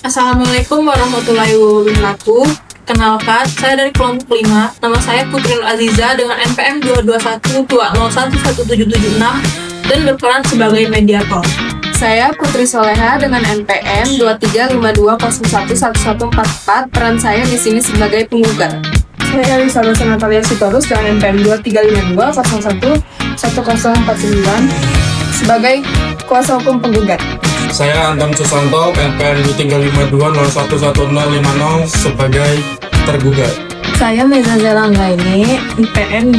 Assalamualaikum warahmatullahi wabarakatuh. Kenalkan, saya dari kelompok 5. Nama saya Putri Nur Aziza dengan NPM 221201776 dan berperan sebagai mediator. Saya Putri Soleha dengan NPM 2352011144. Peran saya di sini sebagai penggugat. Saya Elisa Natalia Sitorus dengan NPM 2352011149 sebagai kuasa hukum penggugat. Saya Anton Susanto, NPM 352011050 sebagai tergugat. Saya Meza Zelanggaini, NPM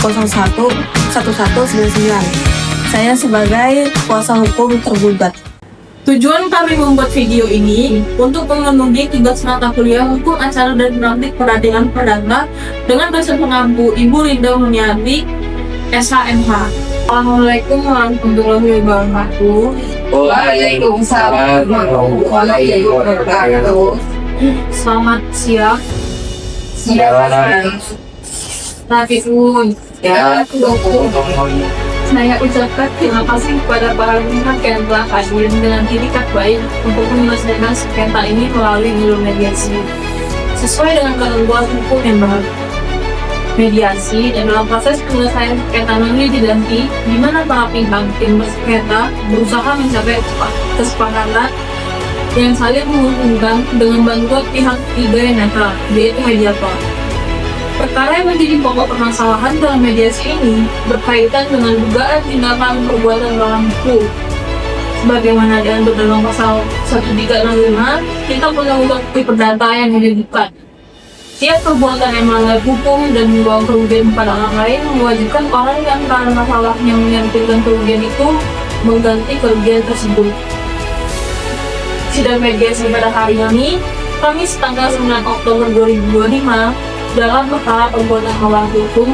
2252011199. Saya sebagai kuasa hukum tergugat. Tujuan kami membuat video ini untuk memenuhi tugas mata kuliah Hukum Acara dan Praktik Peradilan Perdata dengan dosen pengampu Ibu Linda Muniarti, SHMH. Assalamualaikum warahmatullahi wabarakatuh. Waalaikumsalam warahmatullahi wabarakatuh. Selamat siang. Silakan. Rafifun. Ya, Saya ucapkan terima kasih kepada para pihak yang telah hadir dengan itikat baik untuk menyelesaikan sengketa ini melalui jalur mediasi sesuai dengan ketentuan hukum yang berlaku. Mediasi dan dalam proses penyelesaian sengketa ini diganti di mana para pihak yang bersengketa berusaha mencapai kesepakatan yang saling menguntungkan dengan bantuan pihak ketiga yang netral, yaitu mediator. Perkara yang menjadi pokok permasalahan dalam mediasi ini berkaitan dengan dugaan tindakan perbuatan melawan hukum. Sebagaimana diatur dalam pasal 1365, kita punya bukti perdata yang menyebutkan tiap perbuatan yang melanggar hukum dan membawa kerugian kepada orang lain mewajibkan orang yang karena salahnya menyampaikan kerugian itu mengganti kerugian tersebut. Sidang mediasi pada hari ini, Kamis tanggal 9 Oktober 2025, dalam perkara perbuatan melawan hukum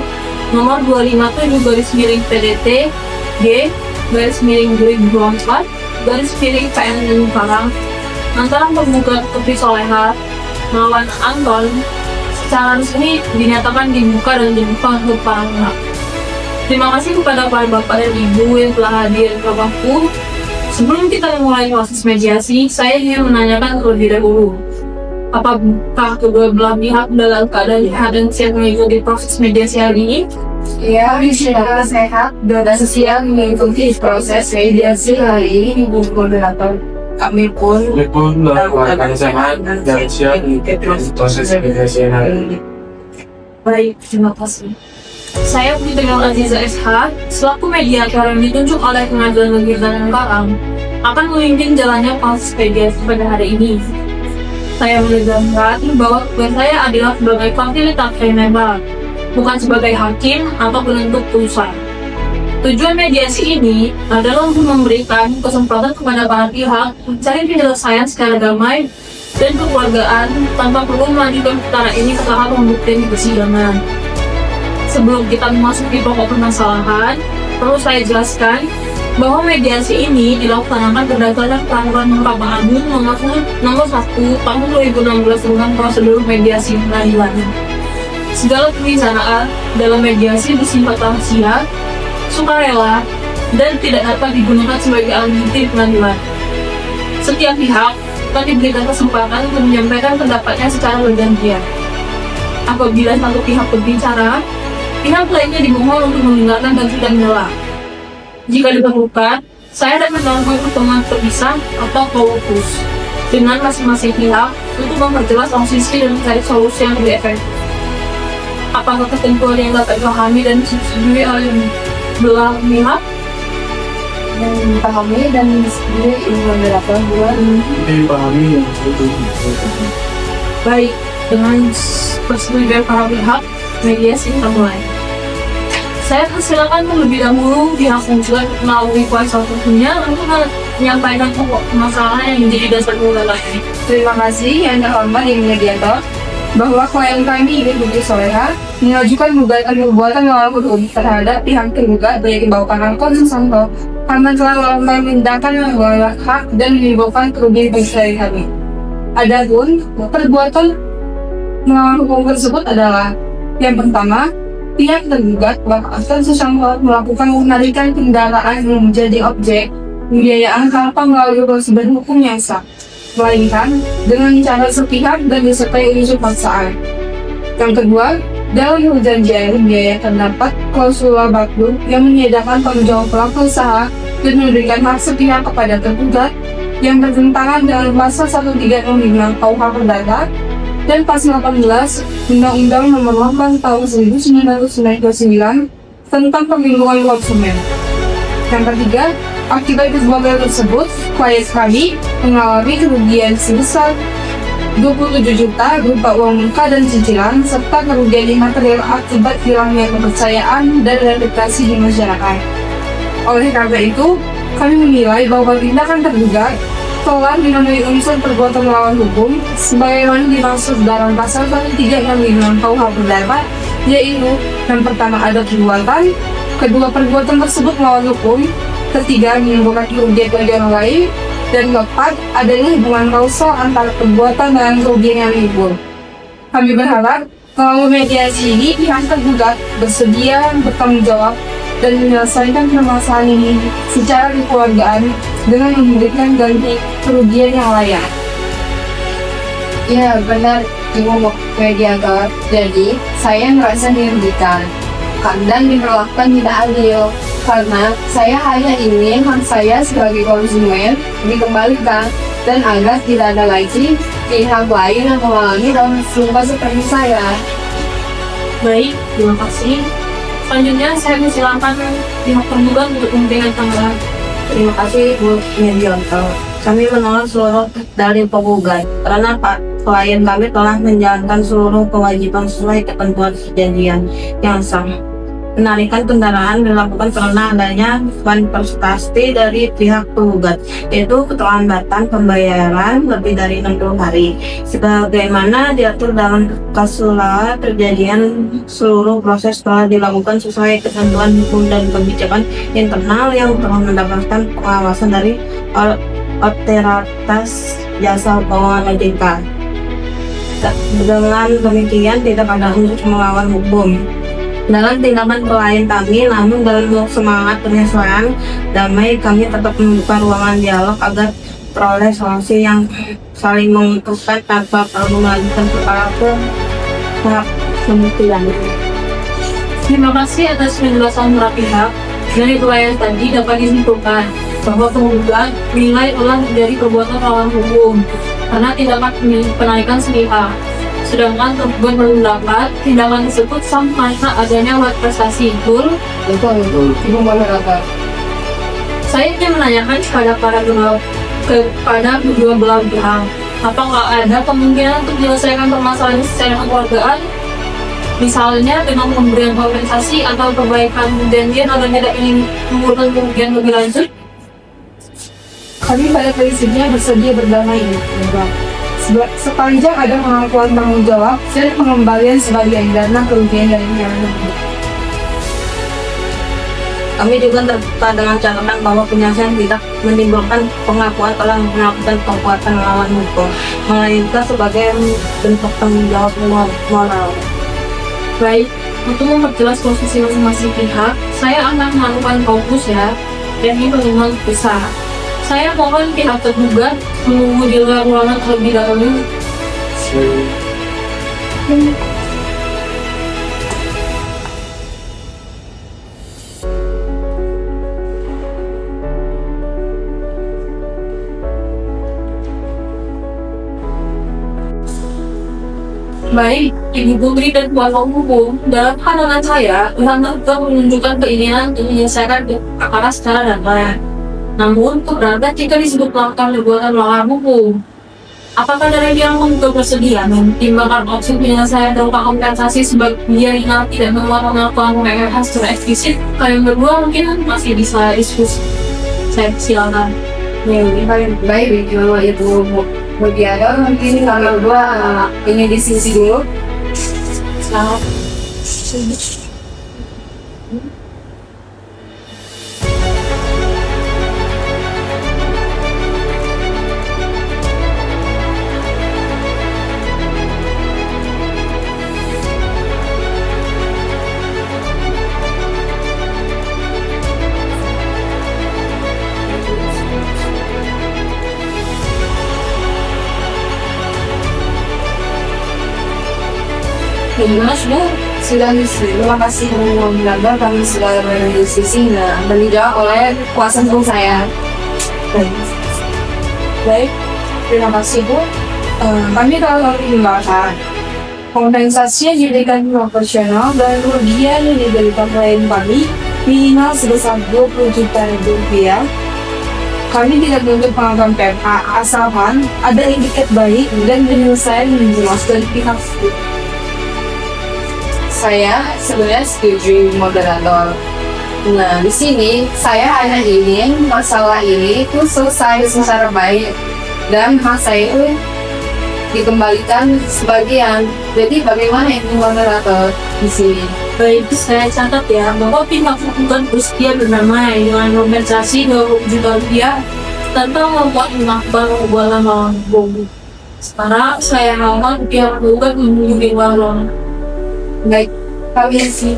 nomor 257-PDT G/2024 PN dan Parang antara penggugat Putri Soleha melawan Anton secara resmi dinyatakan dibuka dan dibuka untuk para pihak. Terima kasih kepada para bapak dan ibu yang telah hadir ke waktu. Sebelum kita memulai proses mediasi, saya ingin menanyakan terlebih dahulu, apakah kedua belah pihak dalam keadaan sehat dan siap mengikuti proses mediasi hari ini? Ya, secara sehat dan siap mengikuti proses mediasi hari ini, Ibu Moderator. Kami pun dalam keadaan sehat dan siap mengikuti proses mediasi hari ini. Baik, terima kasih. Saya Putri Nur Aziza SH, selaku mediator yang ditunjuk oleh Pengadilan Negeri Tanjung Karang, akan memimpin jalannya proses mediasi pada hari ini. Saya menegaskan bahwa tugas saya adalah sebagai fasilitator netral, bukan sebagai hakim atau penentu putusan. Tujuan mediasi ini adalah untuk memberikan kesempatan kepada para pihak mencari penyelesaian secara damai dan kekeluargaan tanpa perlu melanjutkan perkara ini ke tahap pembuktian di persidangan. Sebelum kita memasuki pokok permasalahan, perlu saya jelaskan bahwa mediasi ini dilaksanakan berdasarkan Peraturan Mahkamah Agung nomor 1 tahun 2016 tentang prosedur mediasi peradilan. Segala pembicaraan dalam mediasi bersifat rahasia, sukarela, dan tidak dapat digunakan sebagai alat bukti pengadilan. Setiap pihak akan diberikan kesempatan untuk menyampaikan pendapatnya secara bergantian. Apabila satu pihak berbicara, pihak lainnya dimohon untuk mendengarkan dan tidak menolak. Jika diperlukan, saya dapat melakukan pertemuan terpisah atau co-workers dengan masing-masing pihak untuk memperjelas posisi dan mencari solusi yang lebih efektif. Apakah ketentuan yang dapat dipahami dan disetujui oleh belah pihak? Dan dipahami dan disetujui Ibu Moderator Dipahami yang Baik, dengan persetujuan para pihak, mediasi kita mulai. Saya persilakan terlebih dahulu pihak penggugat melalui kuasa hukumnya untuk menyampaikan pokok permasalahan yang menjadi dasar gugatan ini. terima kasih yang terhormat Ibu Mediator bahwa klien kami Ibu Putri Soleha mengajukan gugatan perbuatan melawan hukum terhadap pihak tergugat yaitu Bapak Anton Susanto karena telah melakukan tindakan yang melanggar hak dan menimbulkan kerugian bagi kami. Adapun perbuatan melawan hukum tersebut adalah yang pertama, pihak tergugat Bapak Anton Susanto melakukan penarikan kendaraan yang menjadi objek pembiayaan tanpa melalui prosedur hukum yang sah, melainkan dengan cara sepihak dan disertai unsur paksaan. Yang kedua, dalam perjanjian biaya terdapat klausul baku yang menyediakan tanggung jawab pelaku usaha dan memberikan hak sepihak kepada tergugat yang bertentangan dengan pasal 1365 KUH Perdata dan pasal 18 Undang-Undang Nomor 8 Tahun 1999 tentang Perlindungan Konsumen. Yang ketiga, akibat kegagalan tersebut, klien kami mengalami kerugian sebesar 27 juta berupa uang muka dan cicilan, serta kerugian material akibat hilangnya kepercayaan dan reputasi di masyarakat. Oleh karena itu, kami menilai bahwa tindakan tergugat telah memenuhi unsur perbuatan melawan hukum sebagaimana dimaksud dalam pasal 1365 KUH Perdata, yaitu yang pertama ada perbuatan, kedua perbuatan tersebut melawan hukum, ketiga menimbulkan kerugian bagi orang lain, dan keempat adanya hubungan kausal antara perbuatan dan kerugian yang timbul. Kami berharap melalui mediasi ini pihak tergugat bersedia bertanggung jawab dan menyelesaikan permasalahan ini secara kekeluargaan dengan memberikan ganti kerugian yang layak. Ya benar, Ibu mediator. Jadi, saya merasa dirugikan dan diperlakukan tidak adil karena saya hanya ingin hak saya sebagai konsumen dikembalikan dan agar tidak ada lagi pihak lain yang mengalami dalam luka seperti saya. Baik, terima kasih. Selanjutnya saya persilakan pihak tergugat untuk memberikan tanggapan. Terima kasih Bu Mediator. Kami menolak seluruh dari penggugat karena klien kami telah menjalankan seluruh kewajiban sesuai ketentuan perjanjian yang sah. Penarikan kendaraan dilakukan karena adanya manifestasi dari pihak penggugat, yaitu keterlambatan pembayaran lebih dari 60 hari. Sebagaimana diatur dalam klausul terjadian, seluruh proses telah dilakukan sesuai ketentuan hukum dan kebijakan internal yang telah mendapatkan pengawasan dari Otoritas Jasa Keuangan OJK. Dengan demikian tidak ada unsur melawan hukum dalam tindakan klien kami, namun dalam semangat penyesuaian damai kami tetap membuka ruangan dialog agar peroleh solusi yang saling menguntungkan tanpa perlu melanjutkan perkara ke tahap pembuktian. Terima kasih atas penjelasan para pihak. Dari klien tadi dapat disimpulkan bahwa penggugat menilai telah terjadi perbuatan melawan hukum karena tindakan penarikan sepihak. Sedangkan tergugat berpendapat tindakan tersebut sama karena adanya prestasi. Betul, Ibu moderator. Saya ingin menanyakan kepada kedua belah pihak, apakah ada kemungkinan untuk menyelesaikan permasalahan ini secara kekeluargaan? Misalnya dengan pemberian kompensasi atau perbaikan perjanjian agar tidak ingin mengurungkan kerugian lebih lanjut? Kami pada prinsipnya bersedia berdamai, sepanjang ada pengakuan tanggung jawab dan pengembalian sebagian dana kerugian dari pihak tersebut. Kami juga terbuka dengan catatan bahwa penyelesaian tidak menimbulkan pengakuan telah melakukan perbuatan melawan hukum, melainkan sebagai bentuk tanggung jawab moral. Baik, untuk memperjelas posisi masing-masing pihak, saya akan melakukan fokus ya, yakni pertemuan besar. Saya mohon pihak tergugat menunggu di luar ruangan terlebih dahulu. Baik, Ibu Putri dan kuasa hukum, dalam pandangan saya, pihak tergugat menunjukkan keinginan untuk menyelesaikan perkara secara damai. Namun, keberatan jika disebut melakukan perbuatan melanggar hukum. Apakah dari pihak penggugat bersedia mempertimbangkan opsi penyelesaian berupa kompensasi sebagian tidak mengeluarkan pengakuan mereka secara eksplisit? Kalian berdua mungkin masih bisa diskusi. Saya silakan. Baik, kalau itu mediator, mungkin kalau berdua ini diskusi dulu. Selamat. Gimana sudah? Sudah Miss, terima kasih telah mendengar kami sudah berdiskusi. Nah, akan dijawab oleh kuasa hukum saya. Baik, terima kasih Bu. Kami telah mengimbaukan kompensasi yang diberikan proporsional dan kerugian yang diberikan klien kami minimal sebesar 20 juta rupiah. Kami tidak menuntut pengakuan PMK asalkan ada indikat baik dan penyelesaian yang jelas dari pihak itu. Saya sebenarnya setuju moderator. Nah, di sini saya hanya ingin masalah ini itu selesai secara baik dan hak saya itu dikembalikan sebagian. Jadi bagaimana ini moderator di sini? Baik, saya catat ya bahwa pihak bukan bersedia berdamai dengan kompensasi 20 juta rupiah tanpa membuat pengakuan hubungan melawan hukum. Sekarang saya mohon pihak gugat menghubungi warung. Baik, kami sih.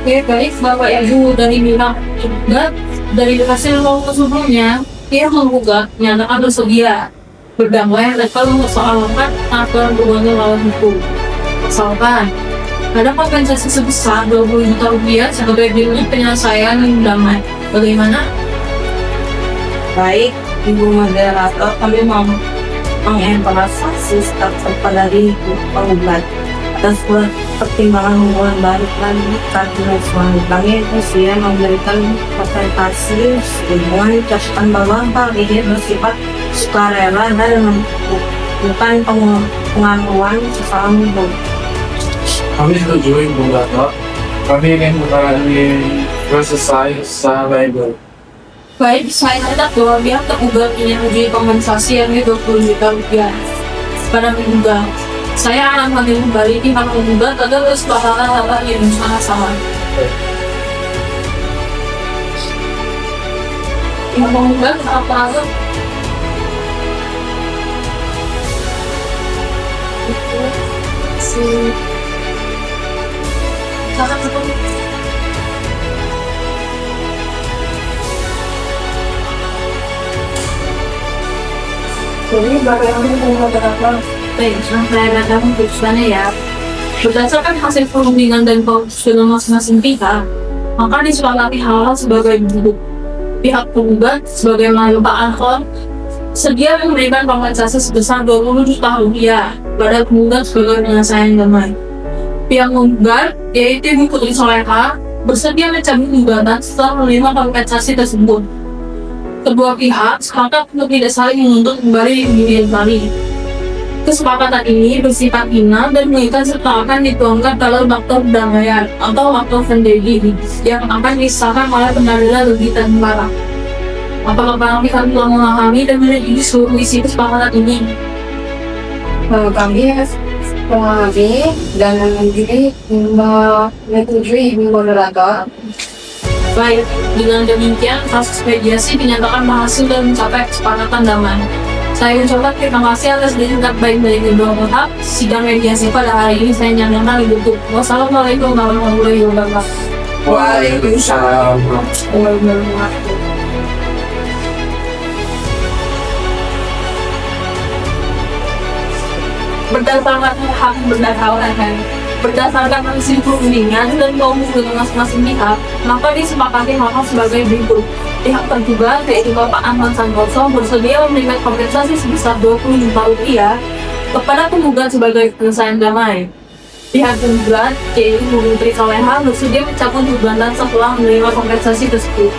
Oke, baik Bapak Ibu dari pihak gugat, dari hasil laporan sebelumnya, pihak menggugat menyatakan bersedia berdamai dan mempersoalkan aturan hubungan melawan hukum. Misalkan, ada kompensasi sebesar 20 juta rupiah sebagai bentuk penyelesaian yang damai. Bagaimana? Baik, Ibu moderator, kami mau mengevaluasi status dari penggugat atas pertimbangan hubungan balik dan keadilan suami. Kami usia memberikan presentasi hubungan catatan bahwa hal ini bersifat sukarela dan bukan pengaruhan kesalahan hukum. Kami setuju Ibu Gatot. Kami ingin menangani selesai secara baik. Baik, saya catat bahwa pihak tergugat ingin menjual kompensasi yang 20 juta rupiah pada penggugat. Saya akan mengambil kembali pihak penggugat agar kesepakatan dapat dirumuskan sama. Pihak penggugat apa? Sangat seperti Jadi bagaimana moderator? baik, saya bacakan putusannya ya. Berdasarkan hasil perundingan dan keputusan masing-masing pihak, maka disepakati hal-hal sebagai berikut. Pihak penggugat sebagai Pak Anton sedia memberikan kompensasi sebesar 20 juta rupiah pada penggugat sebagai penyelesaian damai. Pihak penggugat, yaitu Ibu Putri Soleha, bersedia mencabut gugatan setelah menerima kompensasi tersebut. Kedua pihak sepakat untuk tidak saling menuntut kembali di kemudian hari. Kesepakatan ini bersifat final dan mengikat serta akan dituangkan dalam akta perdamaian atau akta vendedi yang akan disahkan oleh pengadilan negeri Tanjung. Apakah para pihak telah memahami dan menyetujui seluruh isi kesepakatan ini? Kami memahami dan menyetujui Ibu moderator. Baik, dengan demikian kasus mediasi dinyatakan berhasil dan mencapai kesepakatan damai. Saya ucapkan terima kasih atas ditingkat baik dari kedua pihak. Sidang mediasi pada hari ini saya nyatakan ditutup. Wassalamualaikum warahmatullahi wabarakatuh. Waalaikumsalam. Berdasarkan hasil perundingan dan keumuman masing-masing pihak, maka disepakati hal-hal sebagai berikut. Pihak tergugat, yaitu Bapak Anton Santoso, bersedia memberikan kompensasi sebesar 20 juta rupiah kepada penggugat sebagai penyelesaian damai. Pihak penggugat, yaitu Ibu Putri Soleha, bersedia mencabut gugatan setelah menerima kompensasi tersebut.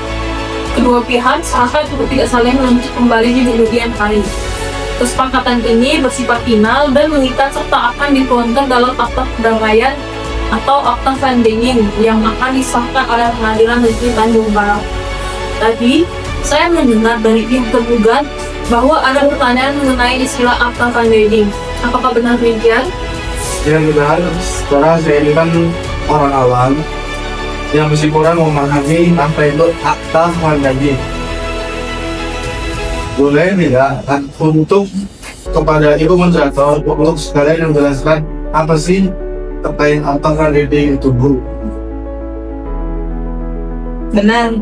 Kedua pihak sepakat untuk tidak saling menuntut kembali di kemudian hari. Kesepakatan ini bersifat final dan mengikat serta akan dituangkan dalam akta perdamaian atau akta vending yang akan disahkan oleh pengadilan negeri Tanjung Barat. Tadi, saya mendengar dari pihak tergugat bahwa ada pertanyaan mengenai istilah akta vending. Apakah benar demikian? Yang benar, karena saya ini kan orang awam yang masih kurang memahami apa itu akta mandiri. Boleh tidak untuk kepada Ibu Moderator untuk sekalian menjelaskan apa sih terkait akta mandiri itu, Bu? Benar,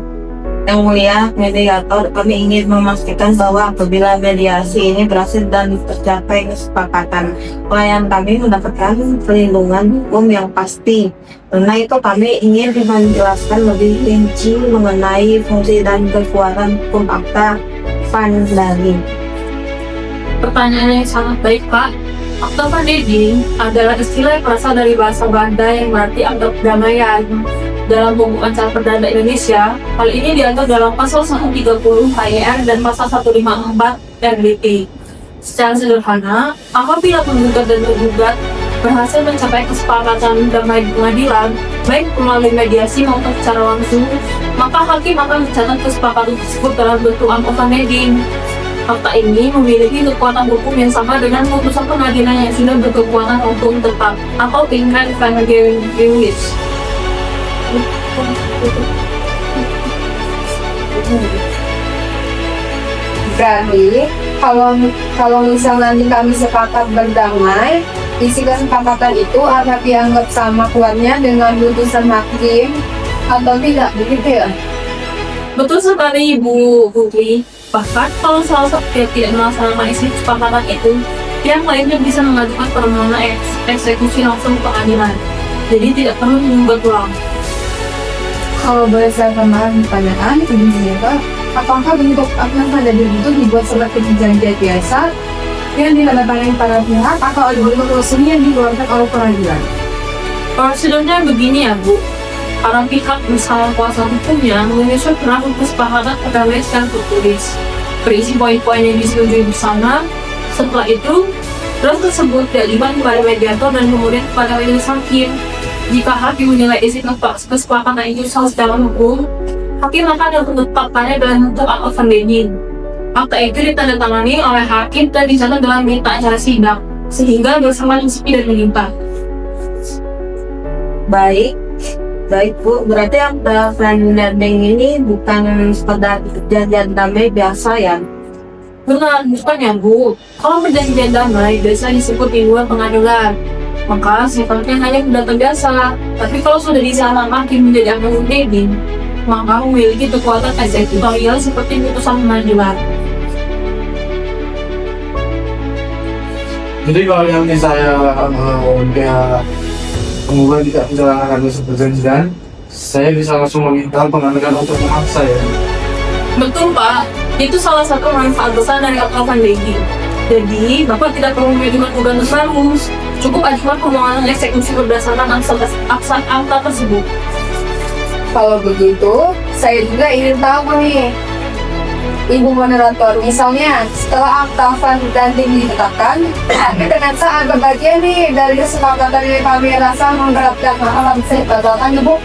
Yang Mulia Mediator, kami ingin memastikan bahwa apabila mediasi ini berhasil dan tercapai kesepakatan, klien kami mendapatkan perlindungan hukum yang pasti. Karena itu kami ingin menjelaskan lebih rinci mengenai fungsi dan kekuatan hukum akta vandali. Pertanyaan yang sangat baik, Pak. Akta vandali adalah istilah yang berasal dari bahasa Belanda yang berarti akta perdamaian. Dalam pembukaan cara perdana Indonesia, hal ini diatur dalam pasal 130 HYR dan pasal 154 RDP. Secara sederhana, apabila penggugat dan tergugat berhasil mencapai kesepakatan damai di pengadilan, baik melalui mediasi maupun secara langsung, maka hakim akan mencatat kesepakatan tersebut dalam bentuk akta vandali. Akta ini memiliki kekuatan hukum yang sama dengan putusan pengadilan yang sudah berkekuatan hukum tetap atau tingkat English. Berarti kalau misalnya nanti kami sepakat berdamai, isi kesepakatan itu akan dianggap sama kuatnya dengan putusan hakim atau tidak, begitu ya? Betul sekali, Ibu Putri. Bahkan kalau salah satu pihak tidak melaksanakan isi kesepakatan itu, pihak lainnya bisa mengajukan permohonan eksekusi langsung ke pengadilan. Jadi tidak perlu menggugat ulang. Kalau boleh saya tambahan pertanyaan, Ibu, apakah bentuk akta vandali itu dibuat seperti perjanjian biasa yang ditandatangani para pihak atau ada bentuk resmi yang dikeluarkan oleh pengadilan? Prosedurnya begini ya, Bu. Para pihak bersama kuasa hukumnya menyusun draft kesepakatan perdamaian secara tertulis, berisi poin-poin yang disetujui bersama. Setelah itu, draft tersebut diajukan kepada mediator dan kemudian kepada majelis hakim. Jika hakim menilai isi kesepakatan itu salah secara hukum, hakim akan menetapkannya dalam bentuk akta vandali. Akta itu ditandatangani oleh hakim dan dicatat dalam berita acara sidang, sehingga bersama resmi dan melimpah. Baik Bu, berarti akta vandali ini bukan sekedar perjanjian damai biasa ya? Benar, bukannya Bu. Kalau perjanjian damai biasa disebut di luar pengadilan, maka sifatnya hanya pendatang biasa. Tapi kalau sudah disahkan hakim menjadi akta vandali, maka memiliki kekuatan eksekutorial seperti putusan pengadilan. Jadi kalau yang saya penggugat tidak menjalankan perjanjian, saya bisa langsung meminta pengadilan untuk memaksa ya. Betul, Pak. Itu salah satu manfaat besar dari akta vandali. Jadi, Bapak tidak perlu mengajukan gugatan baru. Cukup ajukan permohonan eksekusi berdasarkan akta tersebut. Kalau begitu, saya juga ingin tahu nih, Ibu Moderator, misalnya setelah akta vandali ditetapkan, tapi ternyata ada bagian nih dari kesepakatan yang kami rasa menggerakkan hal bisa dibatalkan, Ibu.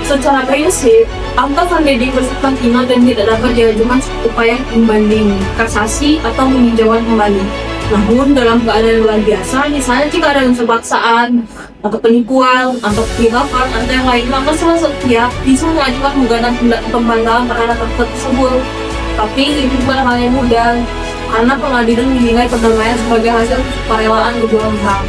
Secara prinsip, akta vandali bersifat final dan tidak dapat diajukan upaya pembanding, kasasi, atau meninjauan kembali. Namun, dalam keadaan luar biasa, misalnya jika ada unsur paksaan, atau penipuan, atau khilafan, atau yang lain, maka salah satu pihak bisa mengajukan gugatan pembatalan terhadap akta tersebut. Tapi itu bukan hal yang mudah, karena pengadilan menilai perdamaian sebagai hasil kerelaan kedua pihak.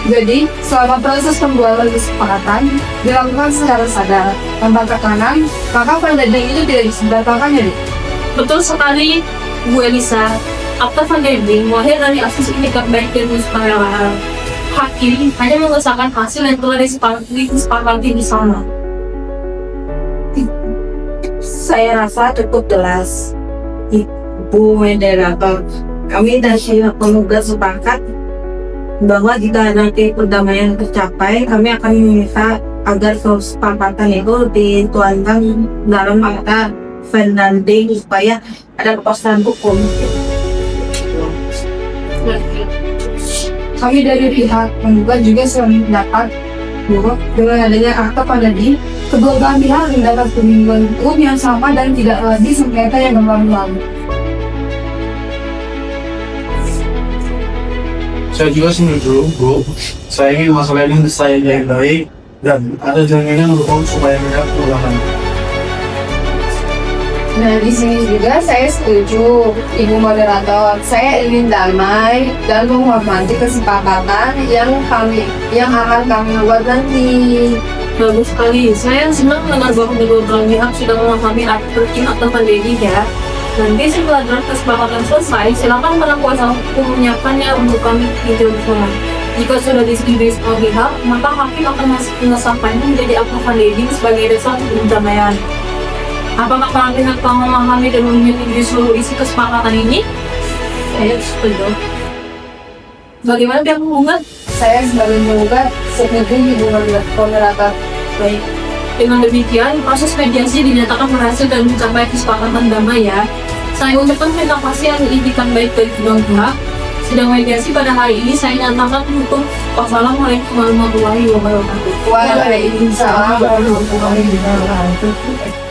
Jadi, selama proses pembuatan kesepakatan dilakukan secara sadar tanpa tekanan, maka vandali itu tidak bisa dibatalkan, ya, Dik? Betul sekali, Bu Elisa. Akta vandali lahir dari asas itikat baik dan kesukarela. Hakim hanya mengesahkan hasil yang telah disepakati bersama. Saya rasa cukup jelas, Ibu Moderator. Kami dan pihak penggugat sepakat bahwa jika nanti perdamaian tercapai, kami akan meminta agar kesepakatan itu dituangkan dalam akta vandali supaya ada kepastian hukum. Kami dari pihak penggugat juga selalu mendapat Bu, dengan adanya akta pada di kedua belah pihak mendapat perlindungan hukum yang sama dan tidak lagi sengketa yang berlalu-lalu. Saya juga setuju, Bu. Saya ingin masalah ini selesai yang baik dan ada jaminan hukum supaya tidak berulangan. Nah, di sini juga saya setuju, Ibu Moderator. Saya ingin damai dan menghormati kesepakatan yang akan kami buat nanti. Bagus sekali. Saya senang mendengar bahwa kedua belah pihak sudah memahami arti atau pandemi ya. Nanti setelah draft kesepakatan selesai, silakan para kuasa hukum menyiapkannya untuk kami tinjau bersama. Jika sudah disetujui semua pihak, maka hakim akan mengesahkannya menjadi akta pandemi sebagai dasar untuk perdamaian. Apakah para pihak telah memahami dan menyetujui seluruh isi kesepakatan ini? Saya setuju. Bagaimana pihak penggugat? Saya sebagai penggugat setuju, Ibu Moderator. Baik. Dengan demikian, proses mediasi dinyatakan berhasil dan mencapai kesepakatan damai ya. Saya ucapkan terima kasih yang diintikan baik dari kedua pihak. Sidang mediasi pada hari ini saya nyatakan tutup. Wassalamualaikum warahmatullahi wabarakatuh. Waalaikumsalam warahmatullahi wabarakatuh.